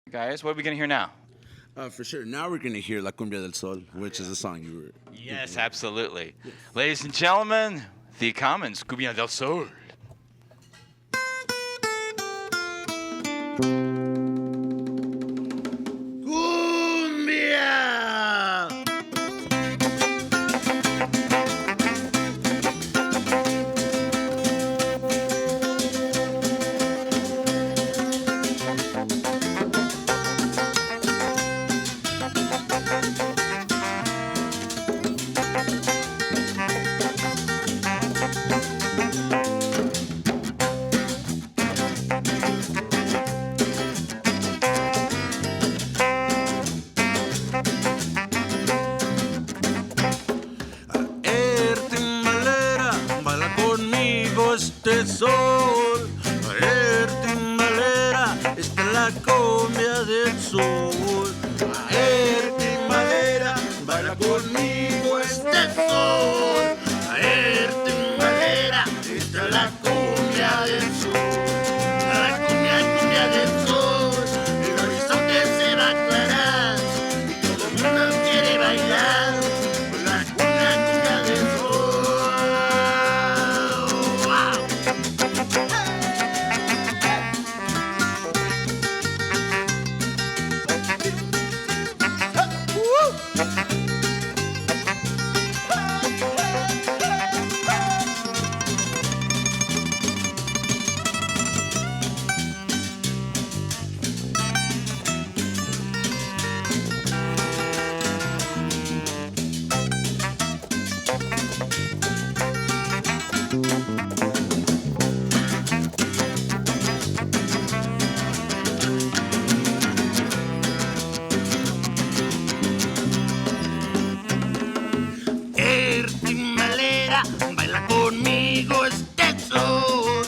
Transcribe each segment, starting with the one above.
Guys, what are we going to hear now? For sure. Now we're going to hear La Cumbia del Sol, which is a song you were. Yes, absolutely. Yes. Ladies and gentlemen, the Commons, Cumbia del Sol. Sol, aer timbalera, esta es la cumbia del sol. Aer timbalera, baila conmigo este sol. Aer timbalera, esta es la cumbia del sol. La cumbia, cumbia del sol, el horizonte se va a aclarar y todo el mundo quiere bailar. La cumbia, cumbia del sol. Baila conmigo este sol,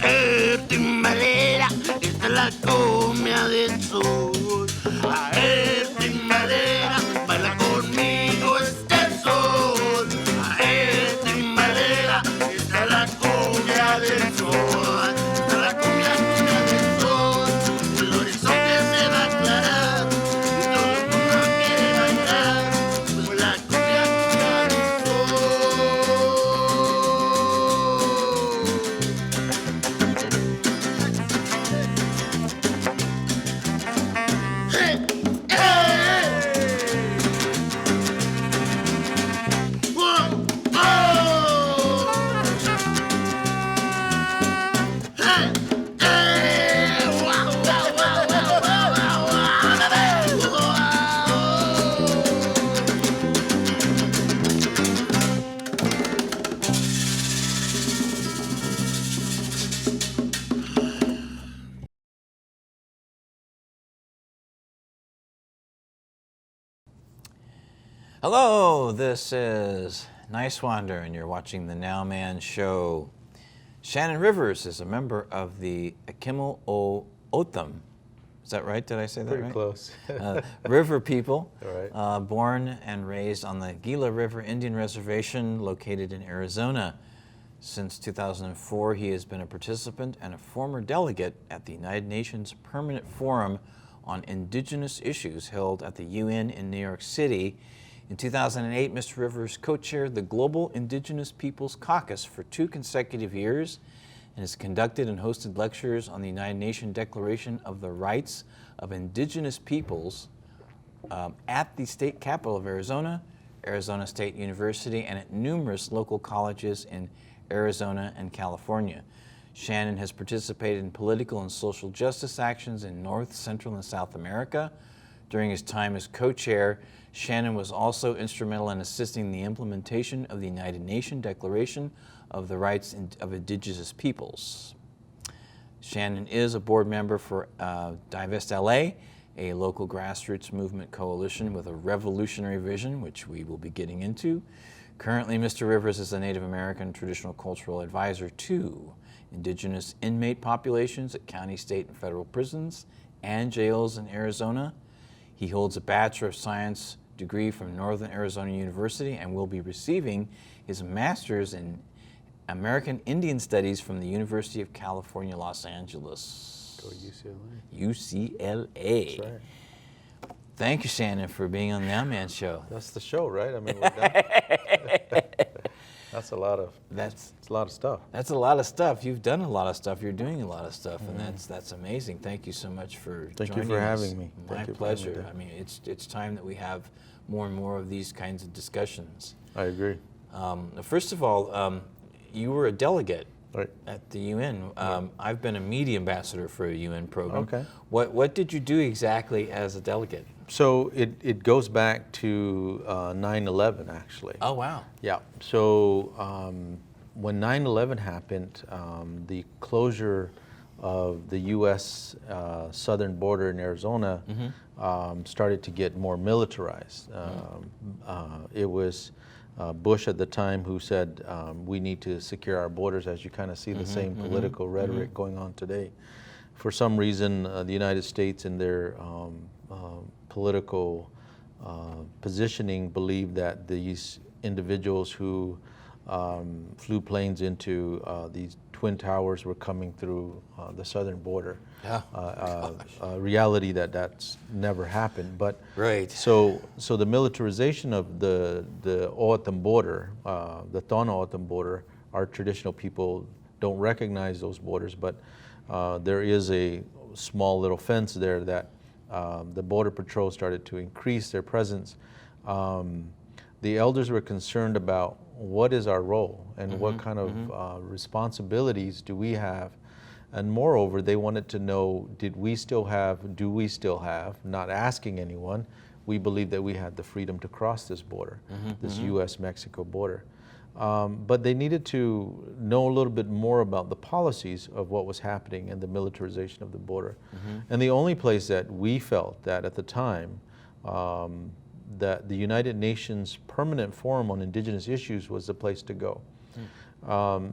aer timbalera, esta es la cumbia del sol. Aer timbalera, baila conmigo este sol, aer timbalera, esta es la cumbia del sol. Esta es la cumbia, cumbia del sol, el horizonte se va a aclarar y todo el mundo quiere bailar, pues la cumbia, cumbia del sol. Hello, this is Niswander, and you're watching the Nowman Show. Shannon Rivers is a member of the Akimel O'otham. Is that right? Did I say that right? Pretty close. River People. All right. Born and raised on the Gila River Indian Reservation located in Arizona. Since 2004, he has been a participant and a former delegate at the United Nations Permanent Forum on Indigenous Issues held at the UN in New York City. In 2008, Mr. Rivers co-chaired the Global Indigenous Peoples Caucus for 2 consecutive years and has conducted and hosted lectures on the United Nations Declaration of the Rights of Indigenous Peoples at the state capital of Arizona, Arizona State University, and at numerous local colleges in Arizona and California. Shannon has participated in political and social justice actions in North, Central, and South America. During his time as co-chair, Shannon was also instrumental in assisting the implementation of the United Nations Declaration of the Rights of Indigenous Peoples. Shannon is a board member for Divest LA, a local grassroots movement coalition with a revolutionary vision, which we will be getting into. Currently, Mr. Rivers is a Native American traditional cultural advisor to Indigenous inmate populations at county, state, and federal prisons and jails in Arizona. He holds a Bachelor of Science degree from Northern Arizona University and will be receiving his master's in American Indian Studies from the University of California, Los Angeles. Go UCLA. UCLA. That's right. Thank you, Shannon, for being on the Nowman Show. That's the show, right? I mean, we're done. That's a lot of stuff. That's a lot of stuff. You've done a lot of stuff. You're doing a lot of stuff, and that's amazing. Thank you so much for Thank joining you for us. having me. My Thank you for having me, pleasure. Dan. I mean, it's time that we have more and more of these kinds of discussions. I agree. First of all, you were a delegate Right. at the UN. I've been a media ambassador for a UN program. Okay. What did you do exactly as a delegate? So it goes back to 9/11, actually. Oh, wow. Yeah. So when 9/11 happened, the closure of the U.S. Southern border in Arizona started to get more militarized. It was Bush at the time who said we need to secure our borders, as you kind of see the same political rhetoric going on today. For some reason, the United States in their political positioning believed that these individuals who flew planes into these twin towers were coming through the southern border. Yeah. Reality that's never happened. But Right. So the militarization of the O'otham border, the Tohono O'otham border, our traditional people don't recognize those borders, but there is a small little fence there that the Border Patrol started to increase their presence. The elders were concerned about what is our role and what kind of responsibilities do we have. And moreover, they wanted to know, do we still have, not asking anyone, we believe that we had the freedom to cross this border, this U.S.-Mexico border. But they needed to know a little bit more about the policies of what was happening and the militarization of the border. And the only place that we felt that at the time, that the United Nations Permanent Forum on Indigenous Issues was the place to go.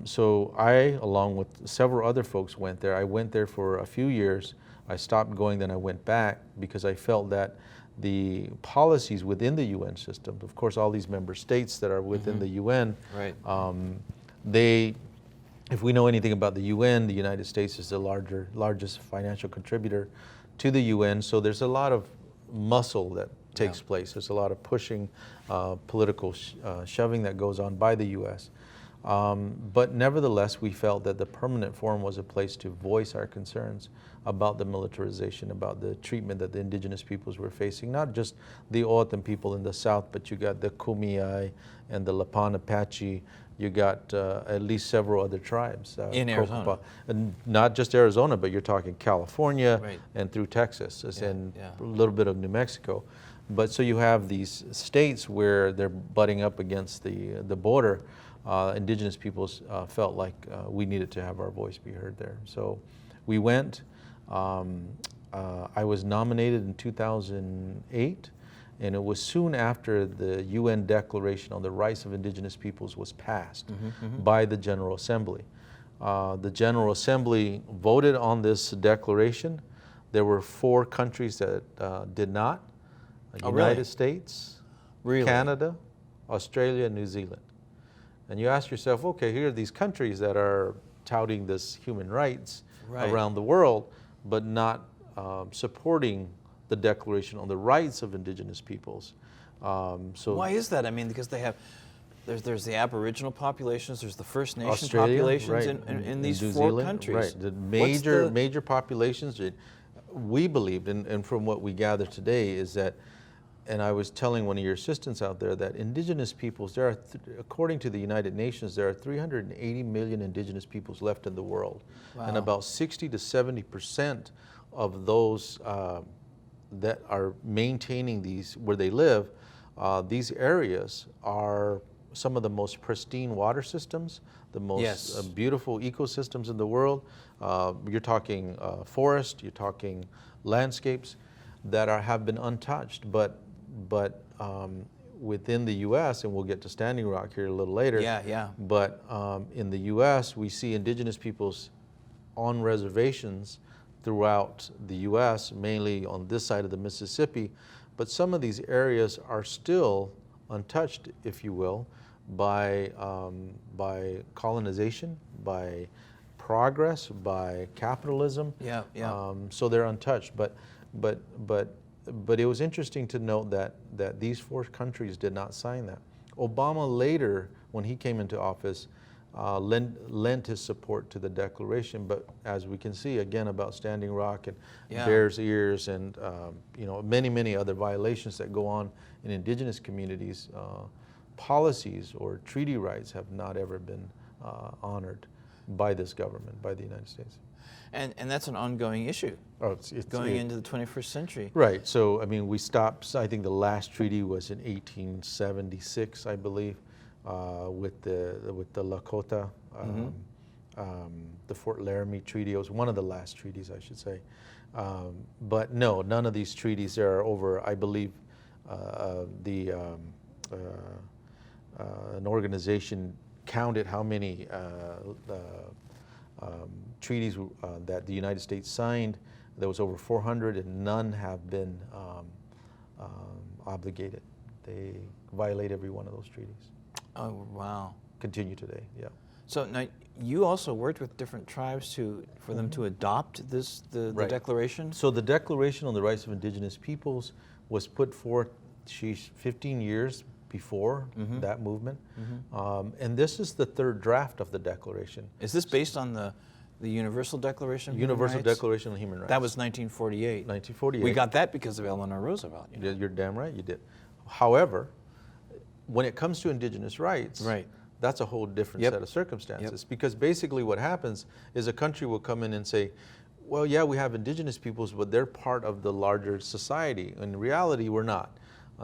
So I, along with several other folks, went there. I went there for a few years. I stopped going, then I went back because I felt that the policies within the UN system, of course, all these member states that are within the UN, Right. If we know anything about the UN, the United States is the largest financial contributor to the UN. So there's a lot of muscle that takes place. There's a lot of pushing, political shoving that goes on by the U.S. But nevertheless, we felt that the Permanent Forum was a place to voice our concerns about the militarization, about the treatment that the indigenous peoples were facing, not just the O'otham people in the south, but you got the Kumeyaay and the Lipan Apache. You got at least several other tribes. In Arizona. And not just Arizona, but you're talking California Right. and through Texas Yeah, and yeah. a little bit of New Mexico. But so you have these states where they're butting up against the border. Indigenous peoples felt like we needed to have our voice be heard there. So we went. I was nominated in 2008, and it was soon after the UN Declaration on the Rights of Indigenous Peoples was passed by the General Assembly. The General Assembly voted on this declaration. There were 4 countries that did not. Oh, really? United States, Really? Canada, Australia, and New Zealand. And you ask yourself, okay, here are these countries that are touting this human rights Right. around the world, but not supporting the Declaration on the Rights of Indigenous Peoples. So Why is that? I mean, because they have, there's the Aboriginal populations, there's the First Nation Australia, populations right, in these New 4 Zealand, countries. right? The What's major populations. We believed, and from what we gather today, is that. And I was telling one of your assistants out there that indigenous peoples, there are, according to the United Nations, there are 380 million indigenous peoples left in the world. Wow. And about 60 to 70% of those that are maintaining these, where they live, these areas are some of the most pristine water systems, the most Yes. beautiful ecosystems in the world. You're talking forest, you're talking landscapes that have been untouched, but within the U.S., and we'll get to Standing Rock here a little later. Yeah. But in the U.S., we see indigenous peoples on reservations throughout the U.S., mainly on this side of the Mississippi. But some of these areas are still untouched, if you will, by colonization, by progress, by capitalism. Yeah, yeah. So they're untouched. But it was interesting to note that these 4 countries did not sign that. Obama later, when he came into office, lent his support to the declaration. But as we can see, again, about Standing Rock and Bears Ears and many other violations that go on in indigenous communities, policies or treaty rights have not ever been honored by this government, by the United States. And that's an ongoing issue. Oh, it's going into the 21st century. Right. So I mean, we stopped. I think the last treaty was in 1876, I believe, with the Lakota, the Fort Laramie Treaty. It was one of the last treaties, I should say. But no, none of these treaties are over. I believe an organization counted how many treaties that the United States signed. There was over 400, and none have been obligated. They violate every one of those treaties. Oh, wow. Continue today, yeah. So now you also worked with different tribes for them to adopt the Right. declaration? So the Declaration on the Rights of Indigenous Peoples was put forth 15 years before that movement. And this is the 3rd draft of the Declaration. Is this based on the Universal Declaration of Universal Human Rights? Declaration on Human Rights. That was 1948. 1948. We got that because of Eleanor Roosevelt. You know? You're damn right you did. However, when it comes to indigenous rights, Right. that's a whole different set of circumstances. Because basically what happens is a country will come in and say, well, yeah, we have indigenous peoples, but they're part of the larger society. In reality, we're not.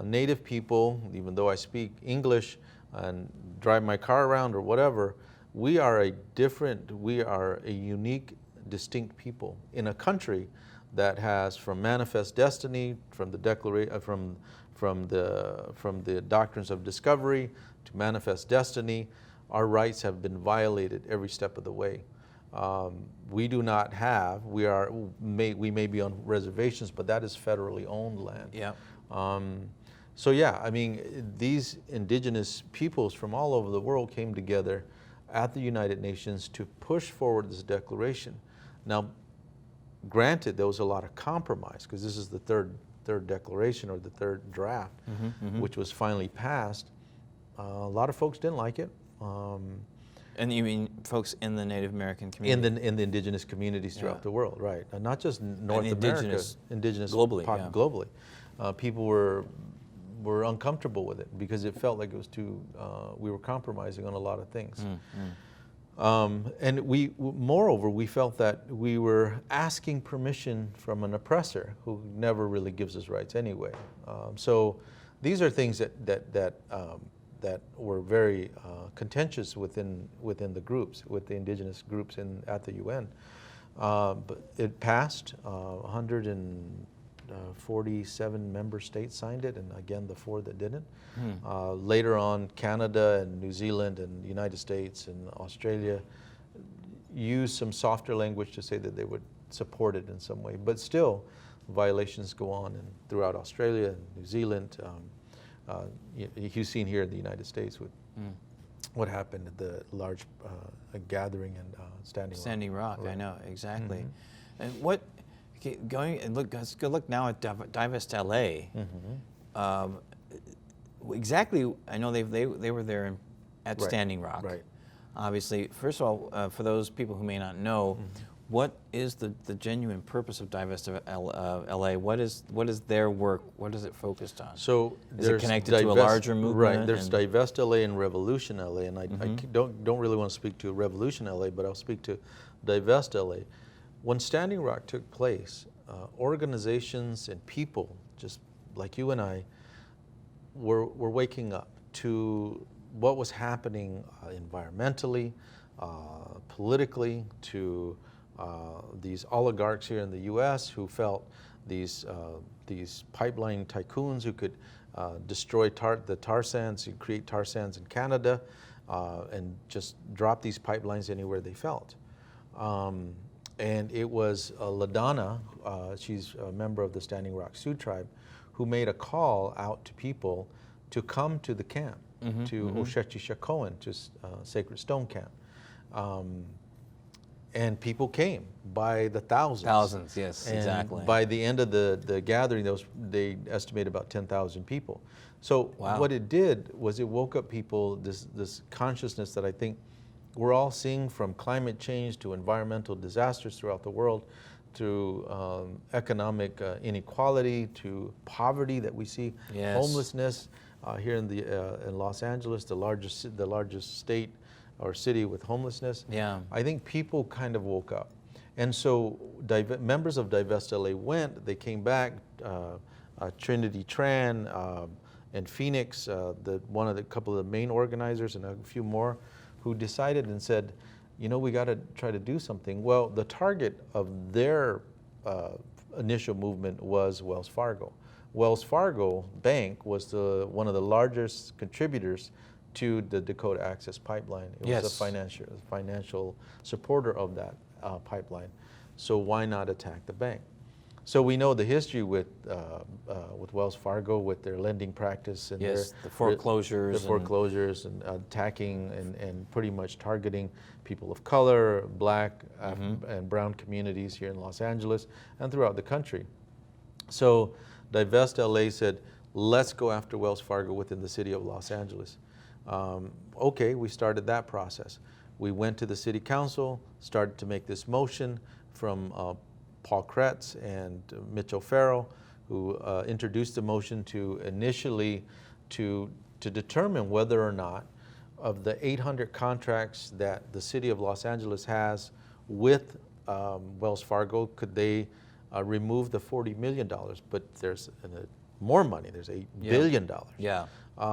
Native people, even though I speak English and drive my car around or whatever, we are a unique, distinct people in a country that has, from manifest destiny, from the from the doctrines of discovery to manifest destiny, our rights have been violated every step of the way. We do not have. We may be on reservations, but that is federally owned land. Yeah. So yeah, I mean, these indigenous peoples from all over the world came together at the United Nations to push forward this declaration. Now, granted, there was a lot of compromise because this is the third declaration or the 3rd draft, which was finally passed. A lot of folks didn't like it. And you mean folks in the Native American community? In the indigenous communities throughout the world, right? And not just North America, indigenous globally. Globally. People were uncomfortable with it because it felt like it was too, we were compromising on a lot of things. And moreover, we felt that we were asking permission from an oppressor who never really gives us rights anyway. So these are things that were very contentious within the groups, with the indigenous groups at the UN. But it passed. 147 member states signed it, and again, the 4 that didn't. Later on, Canada and New Zealand and the United States and Australia used some softer language to say that they would support it in some way. But still, violations go on throughout Australia and New Zealand. You've seen here in the United States with what happened at the large gathering in Standing Rock. Right. I know, exactly. And what, going and look, let's go look now at Divest LA. Exactly, I know they were there at Standing Rock. Right. Obviously, first of all, for those people who may not know, what is the genuine purpose of Divest LA? What is their work? What is it focused on? So is it connected to a larger movement? Right. There's Divest LA and Revolution LA, and I don't really want to speak to Revolution LA, but I'll speak to Divest LA. When Standing Rock took place, organizations and people, just like you and I, were waking up to what was happening environmentally, politically, to these oligarchs here in the U.S. who felt these pipeline tycoons who could destroy the tar sands and create tar sands in Canada and just drop these pipelines anywhere they felt. And it was LaDonna, she's a member of the Standing Rock Sioux tribe, who made a call out to people to come to the camp, to Oshetchishakoan, just Sacred Stone Camp. and people came by the thousands. Thousands, yes, And exactly. by the end of the gathering, they estimate about 10,000 people. So Wow. what it did was it woke up people, this consciousness that I think we're all seeing, from climate change to environmental disasters throughout the world, to economic inequality, to poverty that we see, Yes. homelessness here in Los Angeles, the largest state or city with homelessness. Yeah. I think people kind of woke up. And so members of Divest LA went, they came back, Trinity Tran and Phoenix, couple of the main organizers and a few more, who decided and said, you know, we got to try to do something. Well, the target of their initial movement was Wells Fargo. Wells Fargo Bank was one of the largest contributors to the Dakota Access Pipeline. It was a financial supporter of that pipeline. So why not attack the bank? So we know the history with Wells Fargo, with their lending practice and Yes, the foreclosures. the foreclosures and attacking and pretty much targeting people of color, black and brown communities here in Los Angeles and throughout the country. So Divest LA said, let's go after Wells Fargo within the city of Los Angeles. Okay, we started that process. We went to the city council, started to make this motion from Paul Kretz and Mitch O'Farrell, who introduced the motion to initially to determine whether or not, of the 800 contracts that the city of Los Angeles has with Wells Fargo, could they remove the $40 million? But there's more money. There's $8 billion. Yeah.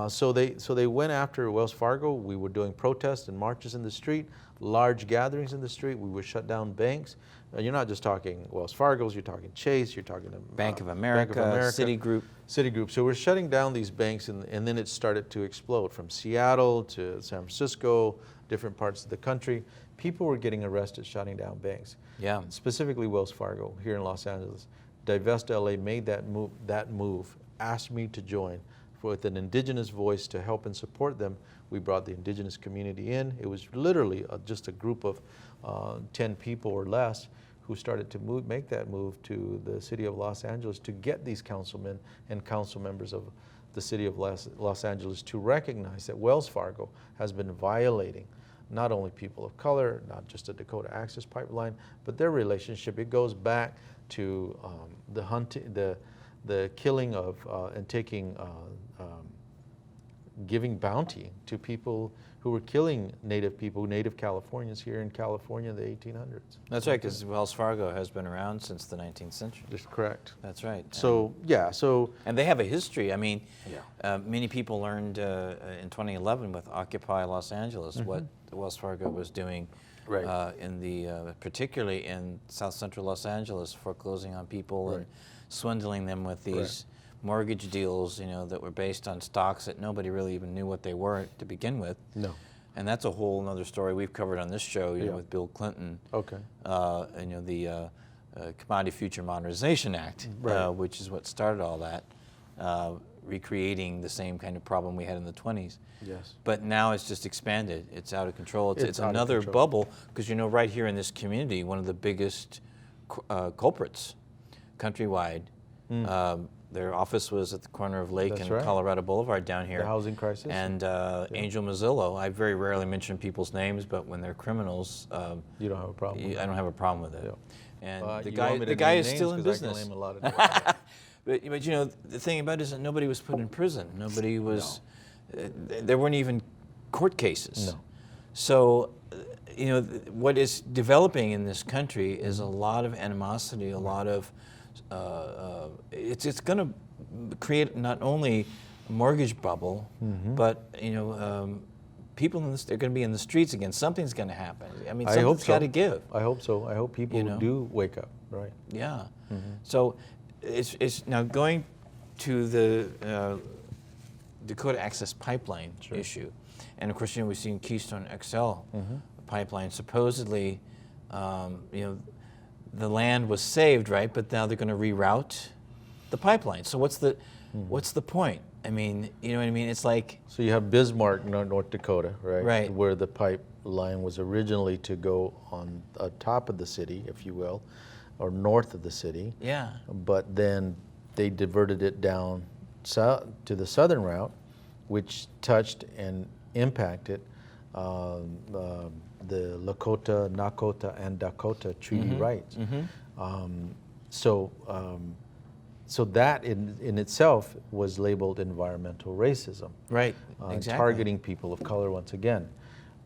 So they went after Wells Fargo. We were doing protests and marches in the street, large gatherings in the street. We would shut down banks. You're not just talking Wells Fargo's. You're talking Chase. You're talking Bank of America, Citigroup. Citigroup. So we're shutting down these banks, and then it started to explode from Seattle to San Francisco, different parts of the country. People were getting arrested shutting down banks. Yeah. Specifically Wells Fargo here in Los Angeles. Divest LA made that move, asked me to join with an Indigenous voice to help and support them. We brought the Indigenous community in. It was literally just a group of 10 people or less who started to make that move to the city of Los Angeles to get these councilmen and council members of the city of Los Angeles to recognize that Wells Fargo has been violating not only people of color, not just the Dakota Access Pipeline, but their relationship. It goes back to the killing of and taking, giving bounty to people who were killing Native people, Native Californians here in California in the 1800s. That's right, because Wells Fargo has been around since the 19th century. That's correct. That's right. So, yeah, so... And they have a history. I mean, many people learned in 2011 with Occupy Los Angeles what Wells Fargo was doing, particularly in South Central Los Angeles, foreclosing on people and swindling them with these mortgage deals, that were based on stocks that nobody really even knew what they were to begin with. No. And that's a whole other story we've covered on this show, with Bill Clinton. Okay. The Commodity Future Modernization Act, which is what started all that, recreating the same kind of problem we had in the 20s. Yes. But now it's just expanded. It's out of control. It's out of another control. bubble, because right here in this community, one of the biggest culprits countrywide, their office was at the corner of Lake and Colorado Boulevard down here. The housing crisis. And Angel Mazzillo, I very rarely mention people's names, but when they're criminals, you don't have a problem with I don't have a problem with it. Yeah. And the guy is still in business. I can name a lot of but the thing about it is that nobody was put in prison. Nobody was. There weren't even court cases. No. So, what is developing in this country is a lot of animosity, a lot of. It's going to create not only a mortgage bubble, but people they're going to be in the streets again. Something's going to happen. I mean, something's got to give. I hope so. I hope people do wake up. Right. Yeah. So it's now going to the Dakota Access Pipeline issue, and of course we've seen Keystone XL pipeline. Supposedly, the land was saved, right? But now they're going to reroute the pipeline. So what's the point? I mean, you know what I mean? It's like... So you have Bismarck, North Dakota, right? Right. Where the pipe pipeline was originally to go on top of the city, if you will, or north of the city. Yeah. But then they diverted it down to the southern route, which touched and impacted the Lakota, Nakota, and Dakota treaty rights. So that in itself was labeled environmental racism. Right, exactly. Targeting people of color once again.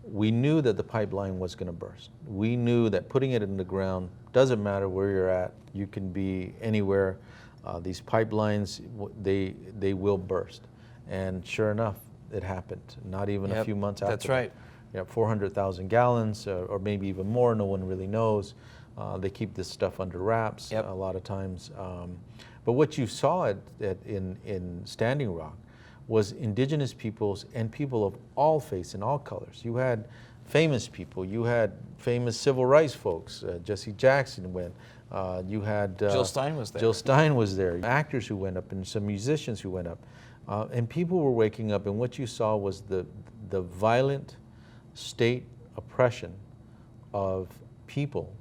We knew that the pipeline was going to burst. We knew that putting it in the ground doesn't matter where you're at. You can be anywhere. These pipelines, they will burst. And sure enough, it happened. Not even a few months after. That's right. 400,000 gallons, or maybe even more. No one really knows. They keep this stuff under wraps a lot of times. But what you saw in Standing Rock was indigenous peoples and people of all faiths and all colors. You had famous people. You had famous civil rights folks. Jesse Jackson went. You had Jill Stein was there. Jill Stein was there. Actors who went up and some musicians who went up. And people were waking up, and what you saw was the violent state oppression of people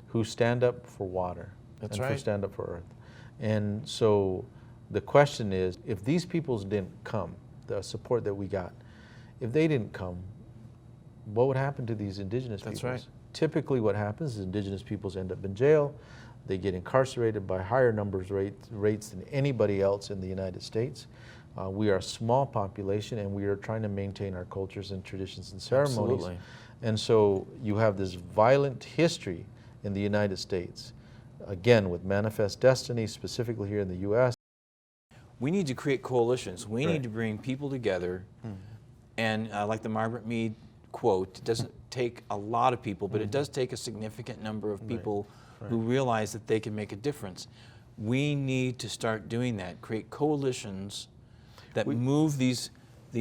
who stand up for water That's and right. who stand up for earth. And so the question is, if these peoples didn't come, the support that we got, if they didn't come, what would happen to these indigenous peoples? That's right. Typically what happens is indigenous peoples end up in jail. They get incarcerated by higher rates than anybody else in the United States. We are a small population, and we are trying to maintain our cultures and traditions and ceremonies. Absolutely. And so you have this violent history in the United States, again, with Manifest Destiny, specifically here in the U.S. We need to create coalitions. We need to bring people together. And like the Margaret Mead quote, it doesn't take a lot of people, but it does take a significant number of people who realize that they can make a difference. We need to start doing that, create coalitions that move these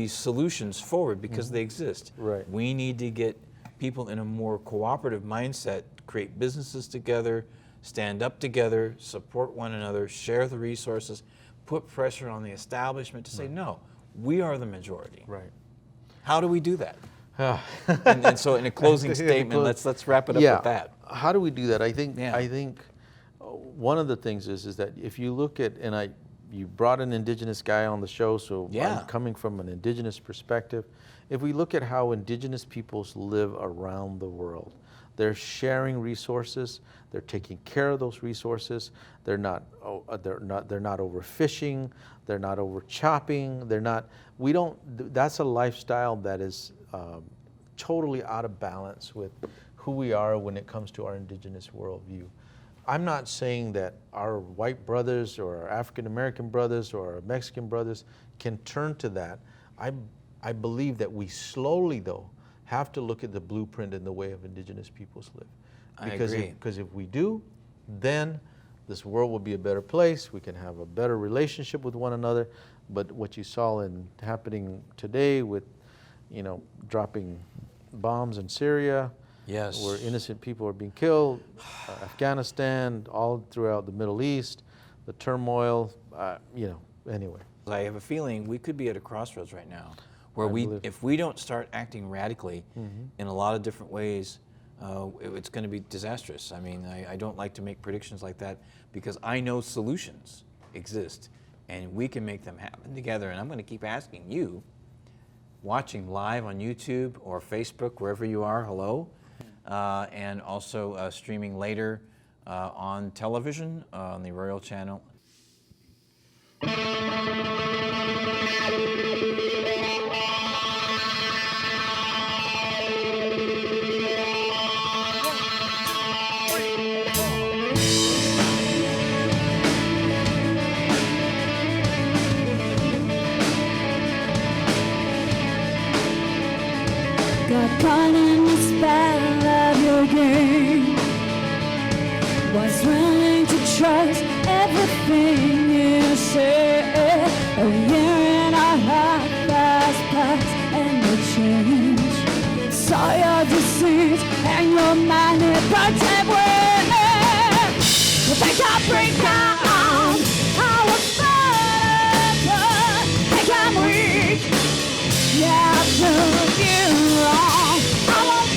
solutions forward because they exist. Right. We need to get people in a more cooperative mindset, create businesses together, stand up together, support one another, share the resources, put pressure on the establishment to say, no, we are the majority. Right. How do we do that? and so in a closing statement, let's wrap it up with that. How do we do that? I think Yeah. one of the things is that if you look at, and you brought an indigenous guy on the show, so I'm coming from an indigenous perspective. If we look at how indigenous peoples live around the world, they're sharing resources. They're taking care of those resources. They're not overfishing. They're not over chopping. That's a lifestyle that is totally out of balance with who we are when it comes to our indigenous worldview. I'm not saying that our white brothers or our African American brothers or our Mexican brothers can turn to that. I believe that we slowly, though, have to look at the blueprint and the way of indigenous peoples live. I agree. Because if we do, then this world will be a better place. We can have a better relationship with one another. But what you saw happening today with, dropping bombs in Syria, Yes. where innocent people are being killed, Afghanistan, all throughout the Middle East, the turmoil, anyway. I have a feeling we could be at a crossroads right now where if we don't start acting radically in a lot of different ways, it's going to be disastrous. I mean, I don't like to make predictions like that because I know solutions exist and we can make them happen together. And I'm going to keep asking you, watching live on YouTube or Facebook, wherever you are, hello, and also streaming later on television on the Arroyo channel. Got caught in the spell of your game. Was willing to trust everything you said. A year and a half has passed and no change. Saw your deceit and your mind it burnt away. You think I'll break down? I was falling, think I'm weak. Yeah, I proved you wrong. I won't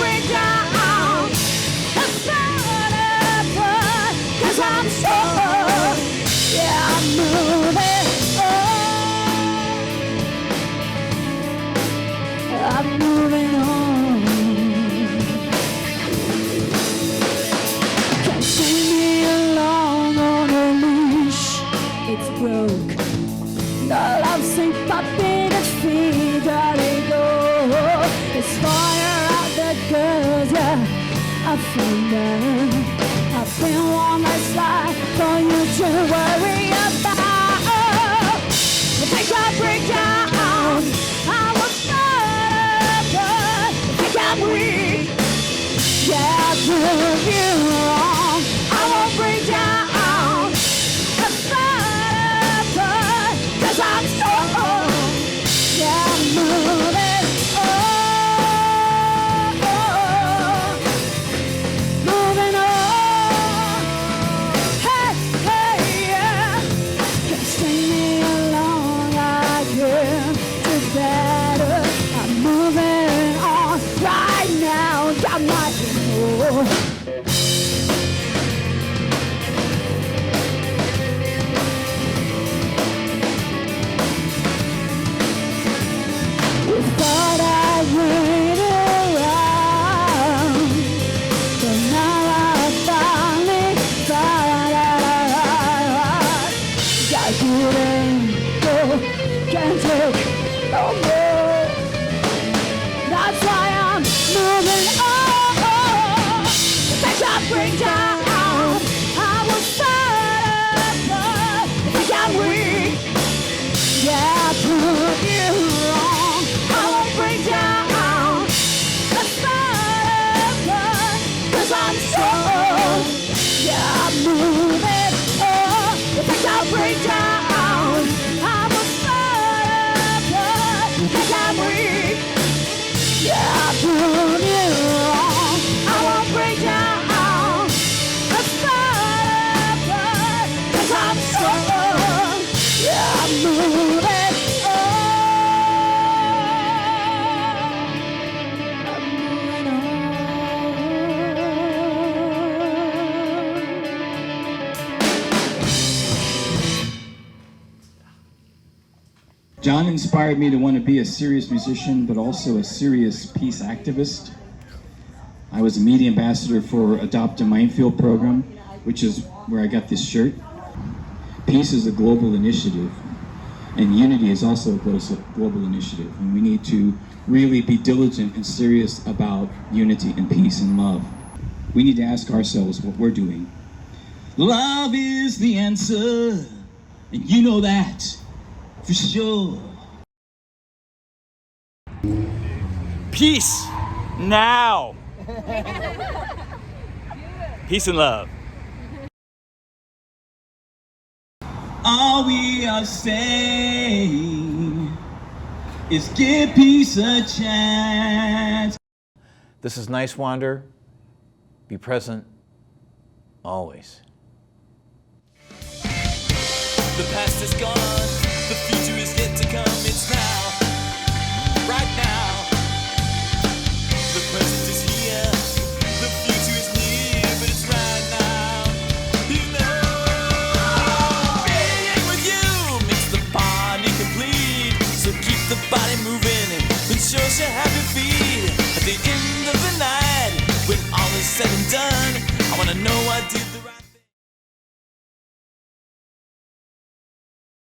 moving on. I'm moving on. Can't see me along on a leash. It's broke. The love sink puppy that feet gotta go. It's fire out the girls, yeah. I found them. I've been on my slide for you to worry about. If I can't break down, I will start up. If I'm weak, yeah, I prove you wrong. I won't break down. I'll start up, 'cause I'm strong. Yeah, I'm moving on. Moving on. Hey, hey, yeah. Can't string me along like you're too better. I'm moving on right now. Got my ego. You thought I'd wait around, but now I finally found out. Got good and go, can't take no more. That's why I'm moving on. If I can't break down, I will start up. If I'm weak, yeah, I prove you wrong. I won't break down. Let's start up, 'cause I'm strong. Yeah, I'm moving on. If I can't break down, I will start up. If I'm weak, yeah, I prove you wrong. I won't break down. Let's start up, 'cause I'm strong. Yeah, I'm moving on. I'm moving on. John inspired me to want to be a serious musician, but also a serious peace activist. I was a media ambassador for Adopt a Minefield program, which is where I got this shirt. Peace is a global initiative, and unity is also a global initiative, and we need to really be diligent and serious about unity and peace and love. We need to ask ourselves what we're doing. Love is the answer, and you know that for sure. Peace now. Peace and love. All we are saying is give peace a chance. This is Niswander. Be present always. The past is gone. The future is